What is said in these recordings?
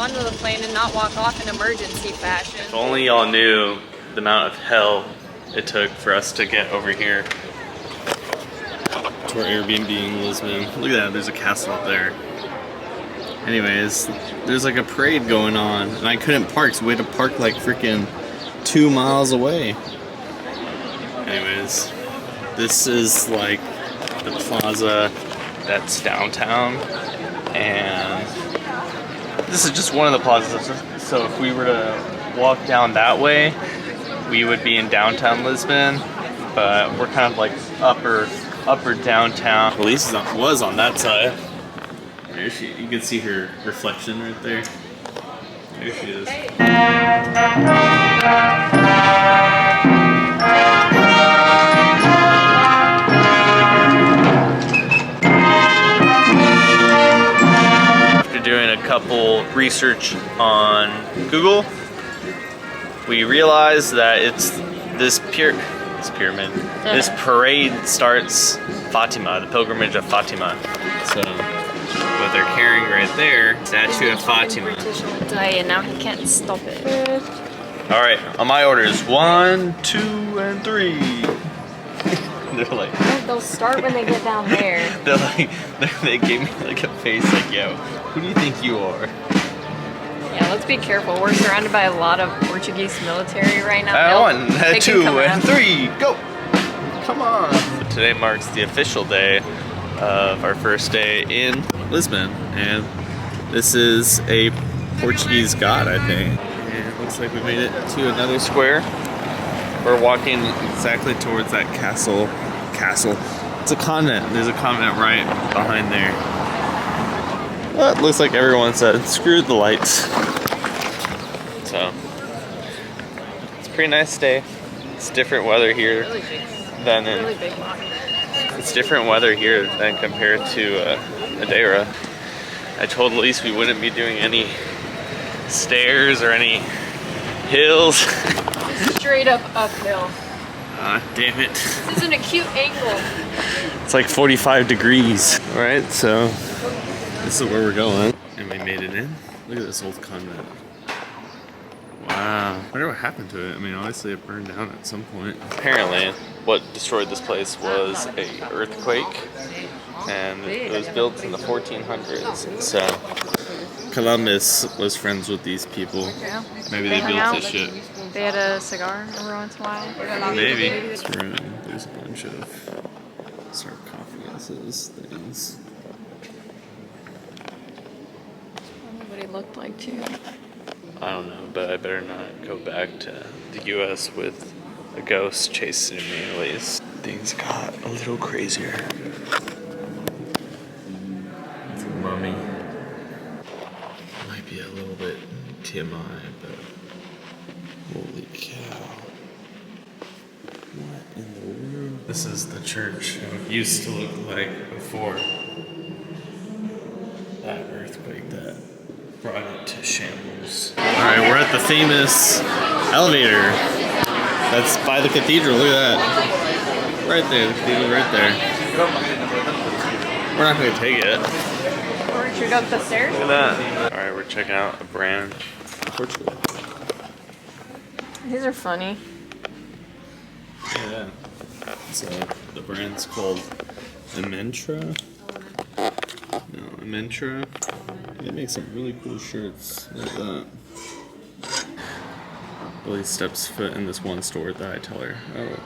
onto the plane and not walk off in emergency fashion. If only y'all knew the amount of hell it took for us to get over here to our Airbnb in Lisbon. Look at that, there's a castle up there. Anyways, there's like a parade going on, and I couldn't park, so we had to park like freaking 2 miles away. Anyways, this is like the plaza that's downtown, and this is just one of the plazas. So if we were to walk down that way, we would be in downtown Lisbon, but we're kind of like upper downtown. Elise was on that side. There she, you can see her reflection right there. There she is. After doing a couple research on Google, we realized that it's this pyramid. This parade starts Fatima, the pilgrimage of Fatima. So what they're carrying right there, statue of Fatima. And now he can't stop it. All right, on my orders, 1, 2, and 3. They're like. They'll start when they get down there. They're like, they gave me like a face like, yo, who do you think you are? Yeah, let's be careful. We're surrounded by a lot of Portuguese military right now. 1, 2, and 3, go! Come on! Today marks the official day of our first day in Lisbon, and this is a Portuguese god, I think. And it looks like we made it to another square. We're walking exactly towards that castle. It's a convent. There's a convent right behind there. Well, it looks like everyone said, screw the lights. So, it's a pretty nice day. It's different weather here than in... It's different weather here than compared to Madeira. I told Elise we wouldn't be doing any stairs or any hills. Straight up uphill. Damn it. This is an acute angle. It's like 45 degrees. Alright, so this is where we're going. And we made it in. Look at this old convent. Wow. I wonder what happened to it. I mean, obviously it burned down at some point. Apparently, what destroyed this place was an earthquake. And it was built in the 1400s. So, Columbus was friends with these people. Yeah. Maybe they built this shit. They had a cigar every once in a while. Maybe. This room, there's a bunch of sarcophaguses, things. What he looked like too. I don't know, but I better not go back to the US with a ghost chasing me at least. Things got a little crazier. It's a mummy. Might be a little bit TMI, but holy cow. What in the world? This is the church it used to look like before that earthquake that brought it to shambles. Alright, we're at the famous elevator that's by the cathedral. Look at that. Right there, the cathedral right there. We're not going to take it. Or should we go up the stairs? Look at that. Alright, we're checking out a brand Portugal. These are funny. Yeah. So the brand's called Amentra. No, Amentra. They make some really cool shirts like that. Billy steps foot in this one store that I tell her, oh,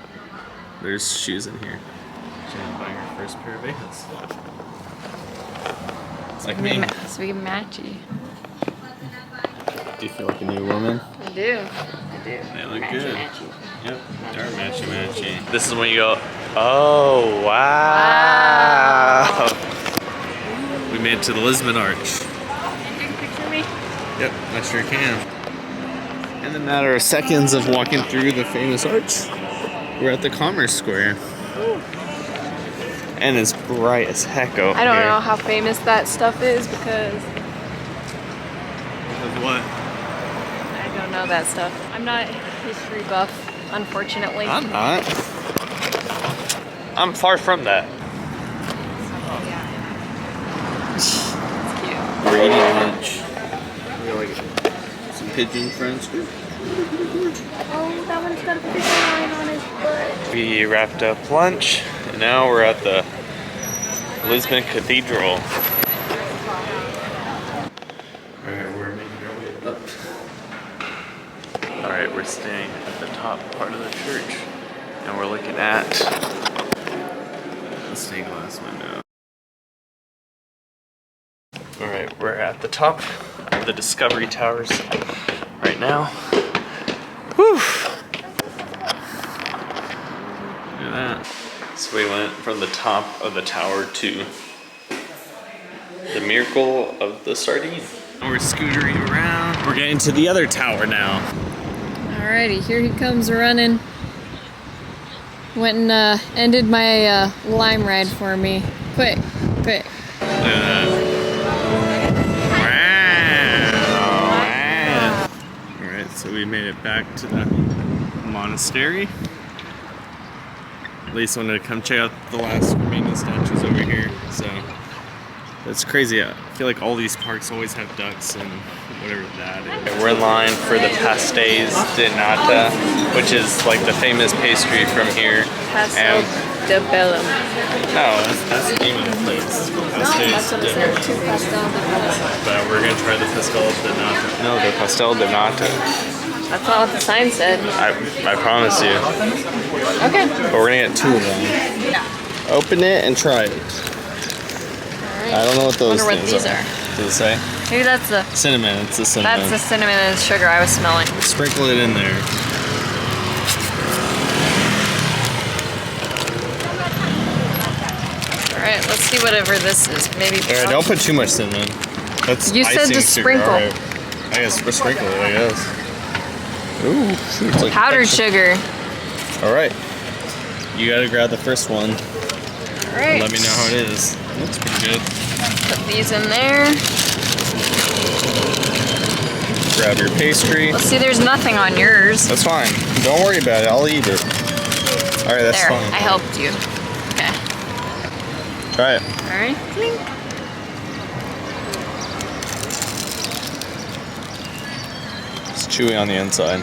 there's shoes in here. She's gonna buy her first pair of Vegas. It's like me. So we matchy. Do you feel like a new woman? I do. They look good. Yep, they're matchy. This is when you go, oh, wow. We made it to the Lisbon Arch. Can you take a picture of me? Yep, I sure can. In a matter of seconds of walking through the famous arch, we're at the Commerce Square. Ooh. And it's bright as heck out here. I don't know how famous that stuff is because... Of what? I don't know that stuff. I'm not a history buff, unfortunately. I'm not. I'm far from that. Yeah. It's cute. We're eating lunch. We're like pigeon friends. Oh, that one's got a fish line on his butt. We wrapped up lunch, and now we're at the Lisbon Cathedral. Alright, we're making our way up. Alright, we're staying at the top part of the church, and we're looking at the stained glass window. Alright, we're at the top of the Discovery Towers right now. Whew! Look at that. So we went from the top of the tower to the Miracle of the Sardine. And we're scootering around. We're getting to the other tower now. Alrighty, here he comes running. Went and ended my lime ride for me. Quick, quick. Look at that. Wow. Alright, so we made it back to the monastery. Lisa wanted to come check out the last remaining statues over here, so that's crazy. I feel like all these parks always have ducks and whatever that is. We're in line for the pastéis de nata, which is like the famous pastry from here. Pastel de Bellum. No, that's the name of the place. That's what it said, two pastel de Bellum. But we're gonna try the pastel de nata. No, the pastel de nata. That's not what the sign said. I promise you. Okay. But we're gonna get 2 of them. Open it and try it. Alright. I don't know what those I wonder what things these are. Does it say? Maybe that's the Cinnamon, it's the cinnamon. That's the cinnamon and sugar I was smelling. Sprinkle it in there. Alright, let's see whatever this is. Maybe. Alright, don't put too much cinnamon. That's You said icing to sugar. sprinkle. Right. I guess we're sprinkling it, I guess. Ooh, it's like Powdered sugar. Alright. You gotta grab the first one. Alright. Let me know how it is. Looks pretty good. Put these in there. Grab your pastry. Let's see, there's nothing on yours. That's fine. Don't worry about it. I'll eat it. Alright, that's There, fine. I helped you. Okay. Try it. Alright. Clink. It's chewy on the inside.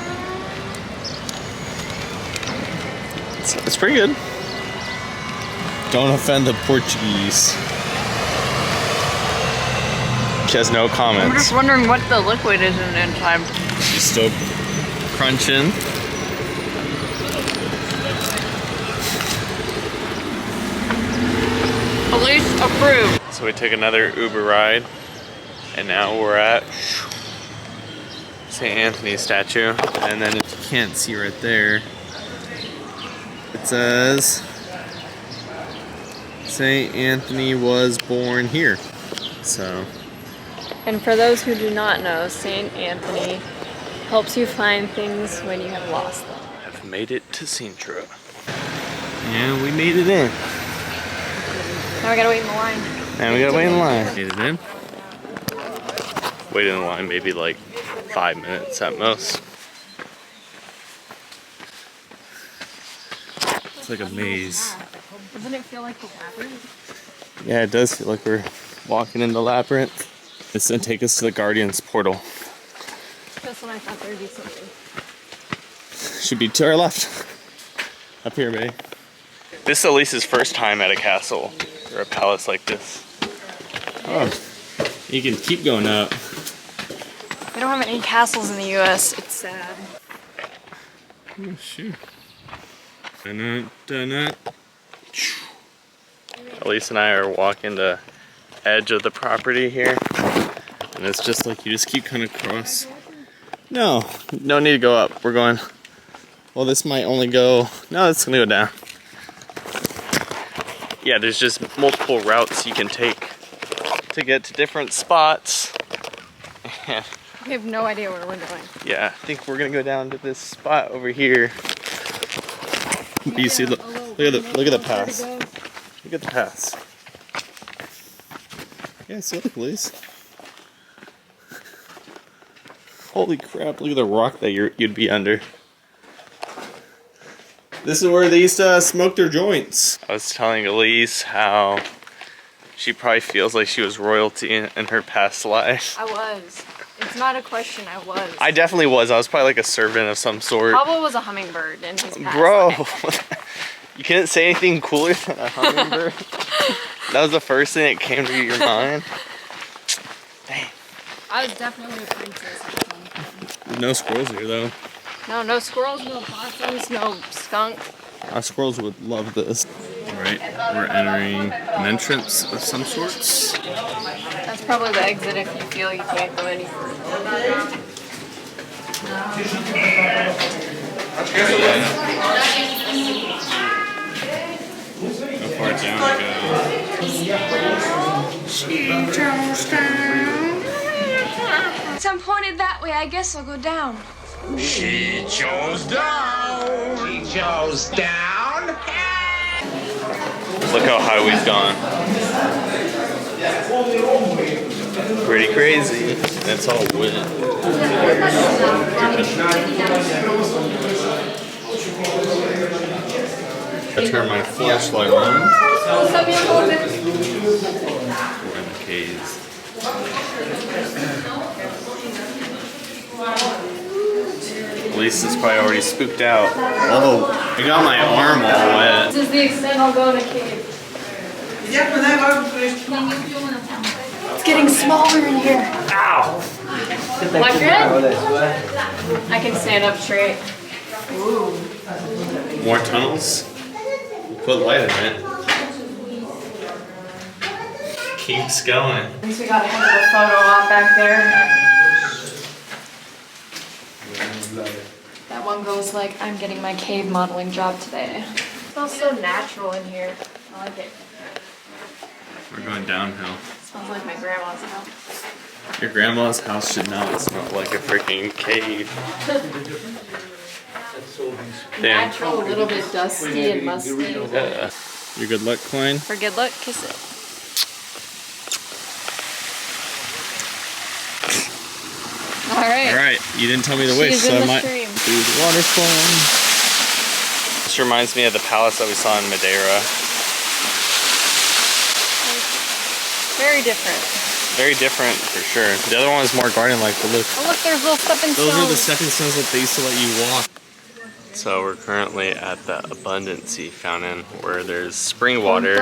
It's pretty good. Don't offend the Portuguese. She has no I'm comments. just wondering what the liquid is in the inside. She's still crunching. Police approved. So we took another Uber ride, and now we're at St. Anthony's statue. And then if you can't see right there, it says St. Anthony was born here. So. And for those who do not know, St. Anthony helps you find things when you have lost them. I've made it to Sintra. Yeah, we made it in. Now we gotta wait in the line. And we gotta wait in line. Made it in. Waited in line maybe like 5 minutes at most. It's like a maze. Doesn't it feel like the labyrinth? Yeah, it does feel like we're walking in the labyrinth. It's gonna take us to the Guardian's portal. That's when I thought there'd be something. Should be to our left. Up here, baby. This is Elise's first time at a castle or a palace like this. Oh, you can keep going up. We don't have any castles in the US. It's sad. Oh, shoot. Dun-dun, dun-dun. Elise and I are walking the edge of the property here. And it's just like you just keep kind of across. No, no need to go up. We're going, well, this might only go, no, it's gonna go down. Yeah, there's just multiple routes you can take to get to different spots. And We have no idea where we're going. yeah, I think we're gonna go down to this spot over here. You see, look at the paths. Look at the paths. Yeah, see, look, Liz. Holy crap! Look at the rock that you'd be under. This is where they used to smoke their joints. I was telling Elise how she probably feels like she was royalty in her past life. I was. It's It's not a question, I was. I definitely was. I was probably like a servant of some sort. Pablo was a hummingbird in his past Bro, life. you couldn't say anything cooler than a hummingbird? That was the first thing that came to your mind? Dang. I was definitely a princess. No squirrels here though. No squirrels, no possums, no skunk. Squirrels would love this. Alright, we're entering an entrance of some sorts. That's probably the exit if you feel you can't go any further. How far down to go? Some pointed that way, I guess I'll go down. She chose down. She chose down. Look how high we've gone. Pretty crazy. That's all wet. I turn my flashlight on. We're in the caves. Lisa's probably already spooked out. Oh, I got my arm all wet. This is the extent I'll go in a cave. It's getting smaller in here. Ow! Like good? I can stand up straight. Ooh. More tunnels? Put light in it. Keeps going. At least we got a hell of a photo op back there. That one goes like, I'm getting my cave modeling job today. It smells so natural in here. I like it. We're going downhill. It smells like my grandma's house. Your grandma's house should not smell like a freaking cave. Damn. Natural, a little bit dusty and musty. Your good luck coin? For good luck, kiss it. Alright, you didn't tell me the wish, She's so in I the might stream. do the waterfall. This reminds me of the palace that we saw in Madeira. Very different. Very different for sure. The other one is more garden-like, but look. Oh look, there's little stepping stones. Those are the stepping stones that they used to let you walk. So we're currently at the Abundancy Fountain where there's spring water.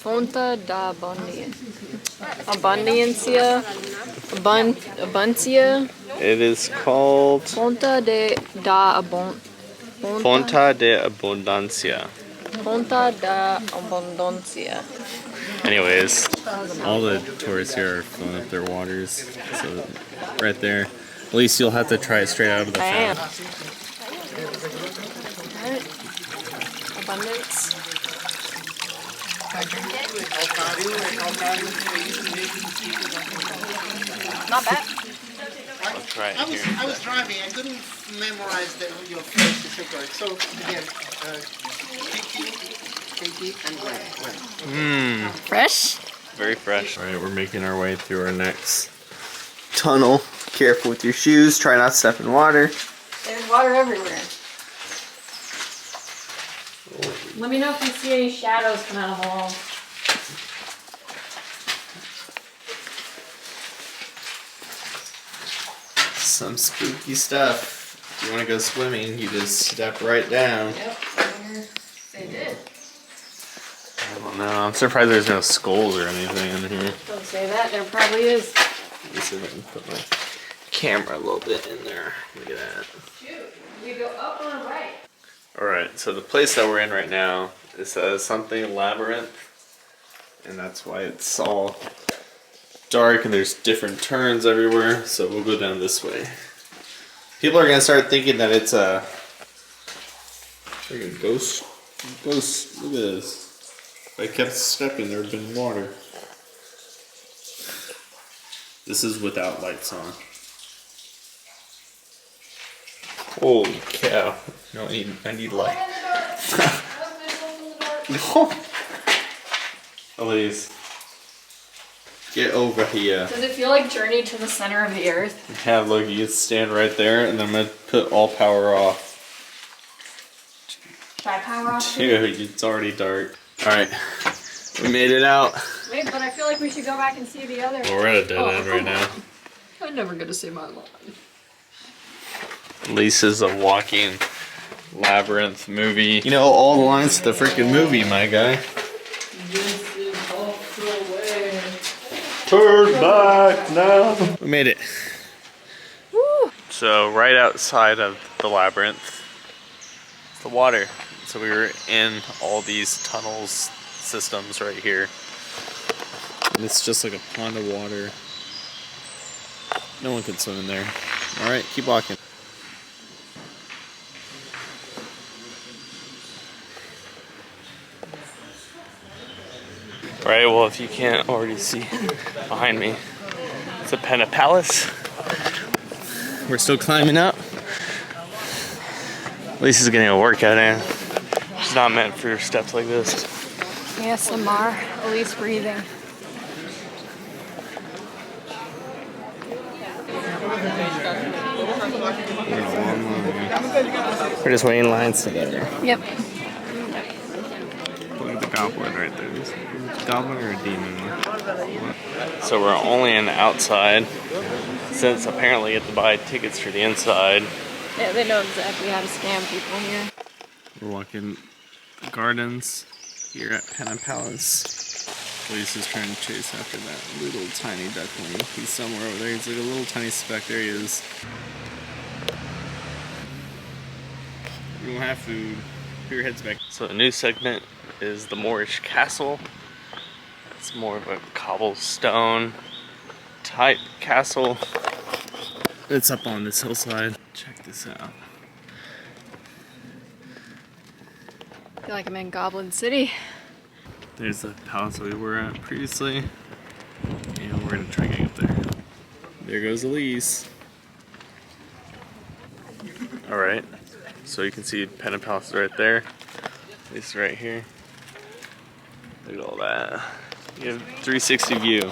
Fonta da Abundancia. Abuncia. It is called Fonta da Abundancia. Fonta da Abundancia. Anyways, all the tourists here are filling up their waters. So right there. At least you'll have to try it straight out of the fountain. Alright. Abundance. Not bad. I'll try it here. I was driving. I couldn't memorize your first secret. So again, Katie and Gwen. Mmm, Fresh? very fresh. All right, we're making our way through our next tunnel. Careful with your shoes. Try not to step in water. There's water everywhere. Let me know if you see any shadows come out of the wall. Some spooky stuff. If you want to go swimming, you just step right down. Yep, they did. I don't know. I'm surprised there's no skulls or anything in here. Don't say that, there probably is. Let me see if I can put my camera a little bit in there. Look at that. Shoot, you go up or right? Alright, so the place that we're in right now is something labyrinth. And that's why it's all dark and there's different turns everywhere. So we'll go down this way. People are gonna start thinking that it's a freaking ghost. Look at this. If I kept stepping, there would have been water. This is without lights on. Holy cow. No, I need light. No. Elise. Get over here. Does it feel like Journey to the Center of the Earth? Yeah, look, you can stand right there and then I'm gonna put all power off. Should I power off? Dude, it's already dark. Alright, we made it out. Wait, but I feel like we should go back and see the other. Well, we're at a dead end right now. No, I'm never gonna say my line. Lisa's a walking labyrinth movie. You know all the lines to the freaking movie, my guy. This is off the way. Turn back now. We made it. Woo! So right outside of the labyrinth, the water. So we were in all these tunnels systems right here. And it's just like a pond of water. No one can swim in there. Alright, keep walking. Alright, well if you can't already see behind me, it's a Penna Palace. We're still climbing up. Lisa's getting a workout in. She's not meant for steps like this. ASMR, Elise breathing. We're just waiting lines together. Yep. Look at the goblin right there. Is it a goblin or a demon? So we're only in the outside, since apparently you have to buy tickets for the inside. Yeah, they know exactly how to scam people here. We're walking the gardens here at Penna Palace. Lisa's trying to chase after that little tiny duckling. He's somewhere over there. He's like a little tiny speck. There he is. You don't have food. Put your heads back. So the new segment is the Moorish Castle. It's more of a cobblestone type castle. It's up on this hillside. Check this out. I feel like I'm in Goblin City. There's the palace we were at previously. And we're gonna try getting up there. There goes Elise. Alright, so you can see Penna Palace right there. It's right here. Look at all that. You have 360 view.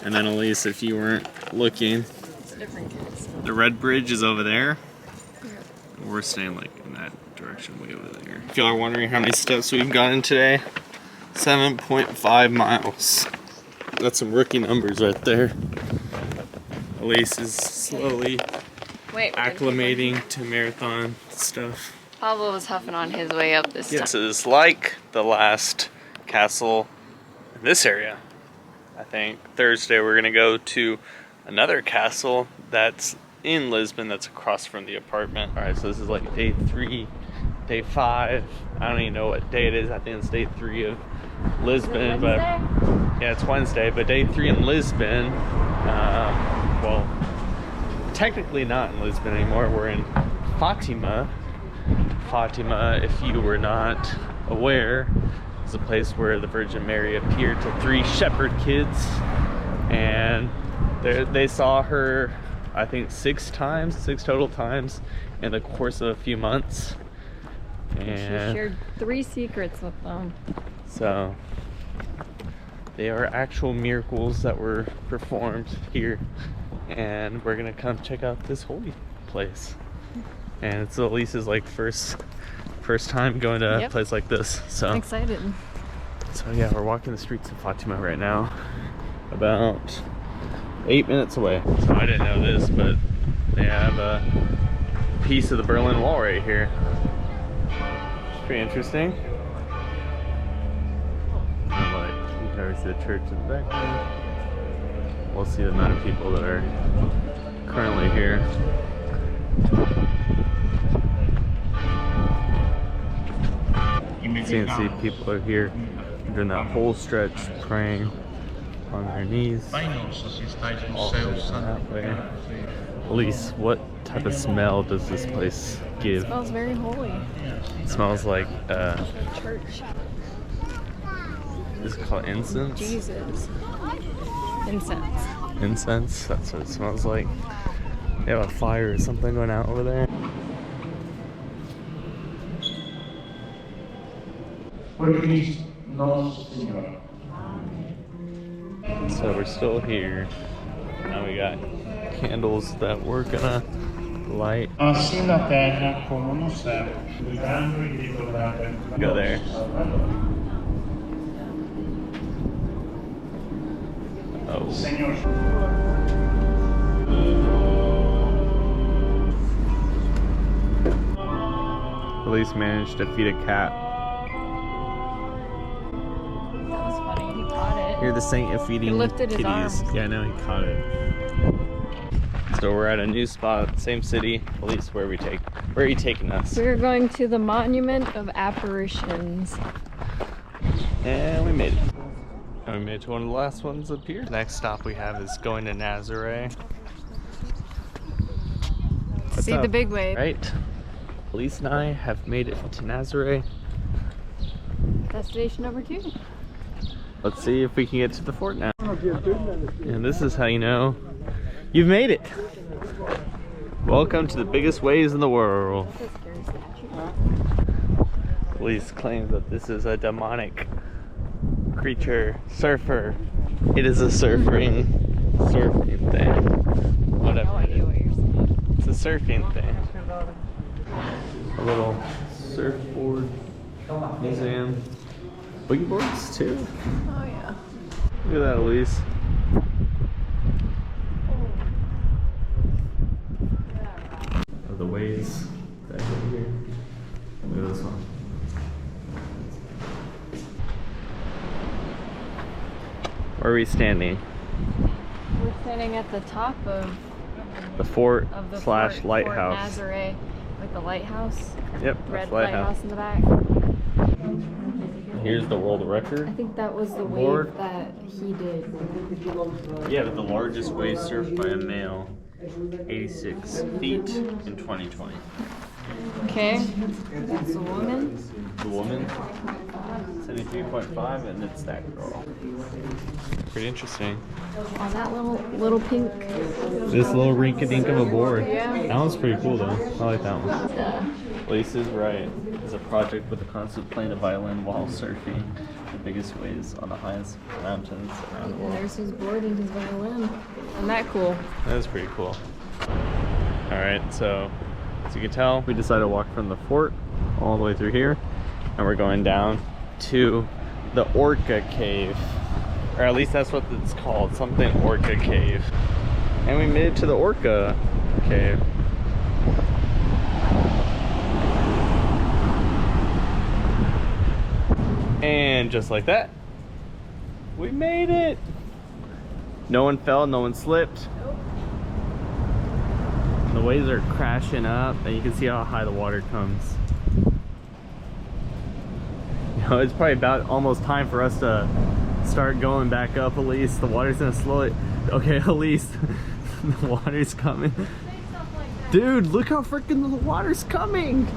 And then Elise, if you weren't looking, It's a different case. the red bridge is over there. We're staying like in that direction way over there. If y'all are wondering how many steps we've gotten today, 7.5 miles. That's some rookie numbers right there. Elise is slowly acclimating to marathon stuff. Pablo was huffing on his way up this time. This is like the last castle in this area. I think Thursday we're gonna go to another castle that's in Lisbon that's across from the apartment. Alright, so this is like day 3, day 5. I don't even know what day it is. I think it's day 3 of Lisbon, but yeah, it's Wednesday, but day 3 in Lisbon. Well, technically not in Lisbon anymore. We're in Fatima. Fatima, if you were not aware, is a place where the Virgin Mary appeared to 3 shepherd kids, and they saw her, I think 6 total times in the course of a few months. And She shared 3 secrets with them. so they are actual miracles that were performed here, and we're gonna come check out this holy place. And it's Elise's like first time going to a place like this. So I'm excited. So yeah, we're walking the streets of Fatima right now, about 8 minutes away. So I didn't know this, but they have a piece of the Berlin Wall right here. It's pretty interesting. And like, you can already see the church in the background. We'll see the amount of people that are currently here. So you can see people are here during that whole stretch praying on their knees. All that way. Elise, what type of smell does this place give? It smells very holy. It smells like Church. is it called incense? Jesus. Incense. Incense? That's what it smells like. They have a fire or something going out over there. So we're still here. Now we got candles that we're gonna light. Assim na terra como no céu. Go there. Oh. Senhor. Elise managed to feed a cat. That was funny. He caught it. You're the saint of feeding He lifted his kitties. arms. Yeah, I know, he caught it. So we're at a new spot, same city. Elise, where are you taking us? We're going to the Monument of Apparitions. And we made it. And we made it to one of the last ones up here. Next stop we have is going to Nazare. See the big wave. Right. Elise and I have made it to Nazare. Destination number 2. Let's see if we can get to the fort now. And this is how you know you've made it. Welcome to the biggest waves in the world. Elise claims that this is a demonic creature, surfer. It is a surfing thing. Whatever it is. It's a surfing thing. A little surfboard museum. Boogie boards too. Oh yeah. Look at that, Elise. Of the waves back over here. Look at this one. Where are we standing? We're standing at the top of The fort the slash Fort lighthouse. Nazare with the lighthouse. Yep, Red that's lighthouse. lighthouse in the back. Here's the world record. I think that was the Board. wave that he did. Yeah, but the largest wave surfed by a male, 86 feet in 2020. Okay. That's a woman. The woman, 73.5, and it's that girl. Pretty interesting. Oh, that little pink. This little rinky-dink of a board. Yeah. That one's pretty cool though. I like that one. Elise is right. It's a project with a constant playing a violin while surfing the biggest waves on the highest mountains around the And world. there's his board and his violin. Isn't that cool? That is pretty cool. Alright, so as you can tell, we decided to walk from the fort all the way through here, and we're going down to the Orca Cave. Or at least that's what it's called, something Orca Cave. And we made it to the Orca Cave. And just like that, we made it. No one fell, no one slipped. And the waves are crashing up, and you can see how high the water comes. You know, it's probably about almost time for us to start going back up, Elise. The water's gonna slow it. Okay, Elise, the water's coming. Dude, look how freaking the water's coming.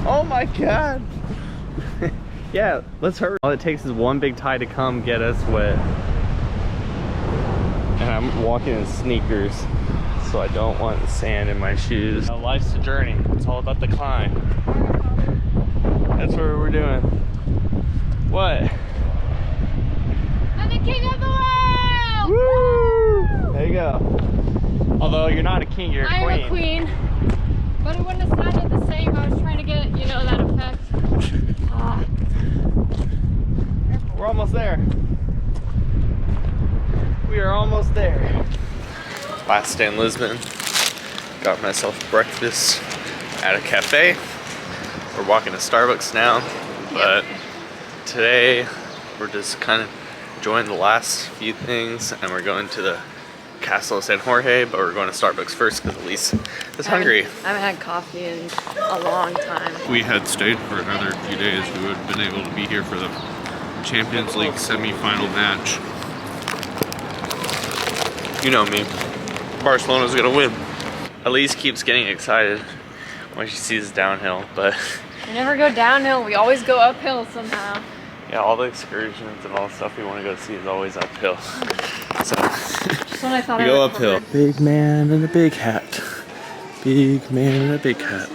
Oh my God. Yeah, let's hurry. All it takes is one big tide to come get us wet. And I'm walking in sneakers, so I don't want the sand in my shoes. Life's a journey. It's all about the climb. That's what we're doing. What? I'm the king of the world! Woo! There you go. Although you're not a king, you're a queen. I'm a queen. But it wouldn't have sounded the same. I was trying to get, you know, that effect. We're almost there. We are almost there. Last day in Lisbon. Got myself breakfast at a cafe. We're walking to Starbucks now, but today we're just kind of enjoying the last few things, and we're going to the Castle of San Jorge, but we're going to Starbucks first because Elise is hungry. I haven't had coffee in a long time. If we had stayed for another few days, we would have been able to be here for the Champions League semi-final match. You know me. Barcelona's gonna win. Elise keeps getting excited when she sees downhill, but We never go downhill. We always go uphill somehow. yeah, all the excursions and all the stuff we want to go see is always uphill. So Just when I thought we I go was uphill. covered. Big man in a big hat. Big man in a big hat.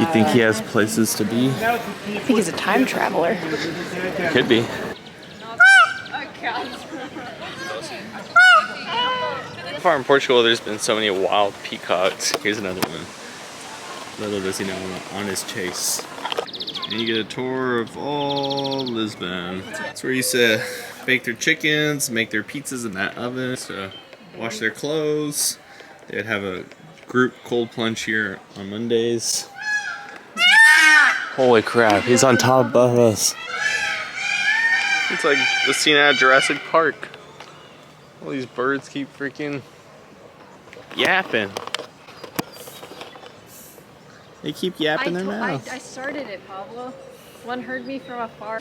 You think he has places to be? I think he's a time traveler. Could be. So far in Portugal, there's been so many wild peacocks. Here's another one. Little does he know, on his chase. And you get a tour of all Lisbon. That's where you used to bake their chickens, make their pizzas in that oven, to wash their clothes. They'd have a group cold plunge here on Mondays. Holy crap, he's on top of us. It's like the scene out of Jurassic Park. All these birds keep freaking yapping. They keep yapping their mouths. I started it, Pablo. One heard me from afar.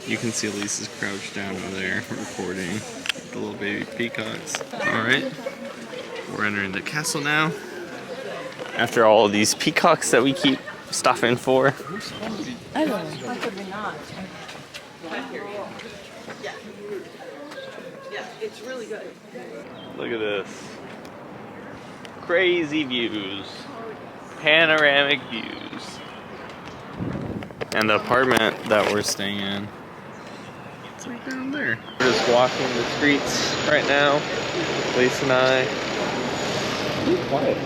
You can see Lisa's crouched down over there recording the little baby peacocks. Alright, we're entering the castle now. After all of these peacocks that we keep stopping for. I don't know. How could we not? It's really good. Look at this. Crazy views. Panoramic views. And the apartment that we're staying in, it's right down there. We're just walking the streets right now. Lisa and I. Quiet.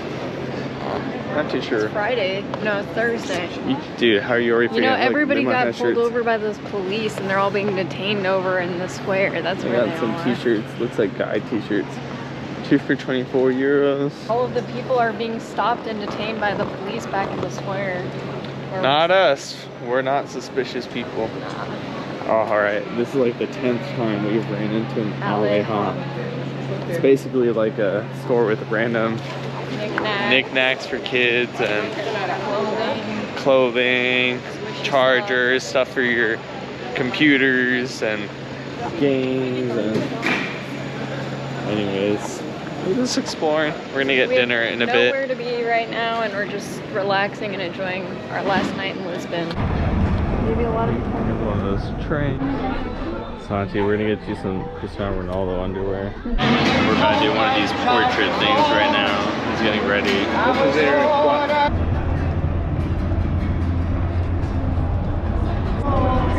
Not too sure. It's Friday. No, it's Thursday. Dude, how are you already You forgetting? know, everybody Look, got pulled over by those police and they're all being detained over in the square. That's I where they got some all are. t-shirts. Looks like guy t-shirts. 2 for 24 euros. All of the people are being stopped and detained by the police back in the square. Not us. We're not suspicious people. Oh, alright. This is like the 10th time we've ran into an alley haunt. It's basically like a store with random knickknacks for kids and clothing, chargers, stuff for your computers and games and anyways, we're just exploring. We're gonna get dinner in a bit. Nowhere to be right now, and we're just relaxing and enjoying our last night in Lisbon. Maybe a lot of One of those trains. Santi, we're gonna get you some Cristiano Ronaldo underwear. We're about to do one of these portrait things right now. He's getting ready.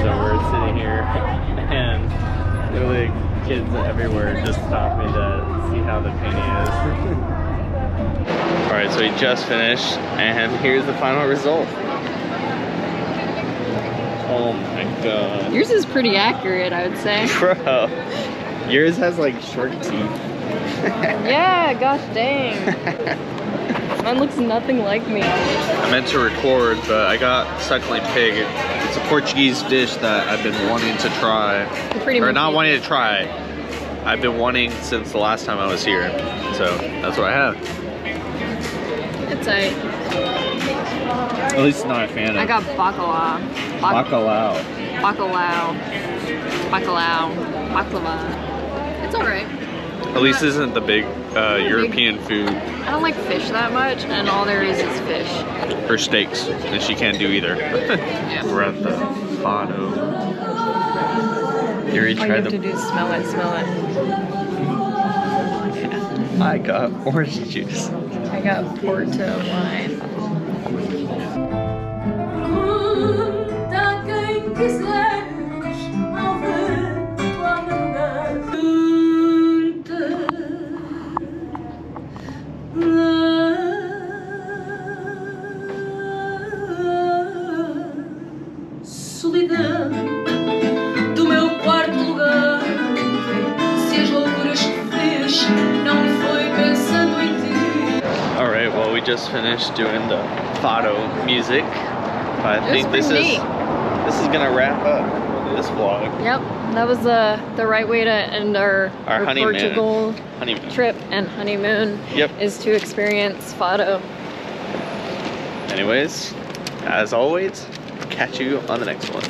So we're sitting here and literally kids everywhere just stopping to see how the painting is. Alright, so we just finished and here's the final result. Oh my god. Yours is pretty accurate, I would say. Bro, yours has like shark teeth. Yeah, gosh dang. Mine looks nothing like me. I meant to record, but I got suckling pig. It's a Portuguese dish that I've been wanting to try. Or not wanting to try. I've been wanting since the last time I was here. So that's what I have. It's a. At least not a fan of. I got bacala. Bacalao. Bacalao. Bacalao. Baklava. It's alright. At least this isn't the big European food. I don't like fish that much, and all there is fish. Or steaks, and she can't do either. Yeah. We're at the Fado. You already All you tried have to do is smell it, smell it. Yeah. I got orange juice. I got Porto wine. Do meu quarto lugar, se as loucuras que fez não foi pensando em ti. Alright, well we just finished doing the Fado music. I think this is gonna wrap up this vlog. Yep, that was the right way to end our honeymoon. Portugal Honeymoon. trip and honeymoon. Yep. Is to experience Fado. Anyways, as always, catch you on the next one.